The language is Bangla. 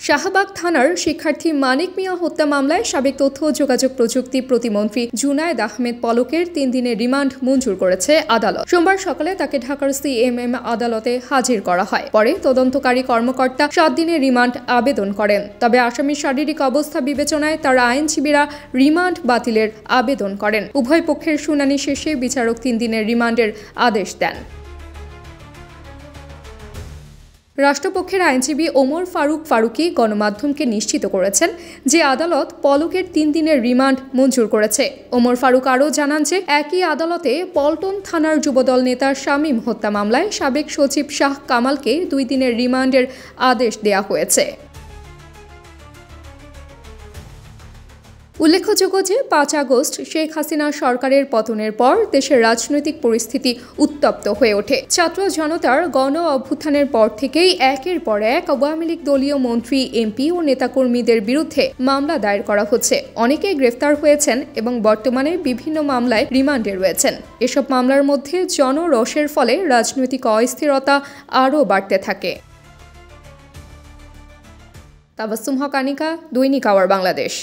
শাহবাগ থানার শিক্ষার্থী মানিক মিয়া হত্যা মামলায় সাবেক তথ্য ও যোগাযোগ প্রযুক্তি প্রতিমন্ত্রী জুনায়েদ আহমেদ পলকের 3 দিনের রিমান্ড মঞ্জুর করেছে আদালত। সোমবার সকালে তাকে ঢাকার সিএমএম আদালতে হাজির করা হয়। পরে তদন্তকারী কর্মকর্তা 7 দিনের রিমান্ড আবেদন করেন। তবে আসামির শারীরিক অবস্থা বিবেচনায় তার আইনজীবীরা রিমান্ড বাতিলের আবেদন করেন। উভয় পক্ষের শুনানি শেষে বিচারক 3 দিনের রিমান্ডের আদেশ দেন। রাষ্ট্রপক্ষের আইনজীবী ওমর ফারুকি গণমাধ্যমকে নিশ্চিত করেছেন যে আদালত পলকের 3 দিনের রিমান্ড মঞ্জুর করেছে। ওমর ফারুক আরও জানান যে একই আদালতে পল্টন থানার যুবদল নেতা শামীম হত্যা মামলায় সাবেক সচিব শাহ কামালকে 2 দিনের রিমান্ডের আদেশ দেওয়া হয়েছে। উল্লেখযোগ্য যে 5 আগস্ট শেখ হাসিনা সরকারের পতনের পর দেশের রাজনৈতিক পরিস্থিতি উত্তপ্ত হয়ে ওঠে। ছাত্র জনতার গণ অভ্যুত্থানের পর থেকেই একের পর এক আওয়ামী লীগ দলীয় মন্ত্রী, এমপি ও নেতাকর্মীদের বিরুদ্ধে মামলা দায়ের করা হচ্ছে। অনেকেই গ্রেফতার হয়েছেন এবং বর্তমানে বিভিন্ন মামলায় রিমান্ডে রয়েছেন। এসব মামলার মধ্যে জনরোষের ফলে রাজনৈতিক অস্থিরতা আরও বাড়তে থাকে। তাবাসসুম হক আনিকা, দৈনিক আওয়ার বাংলাদেশ।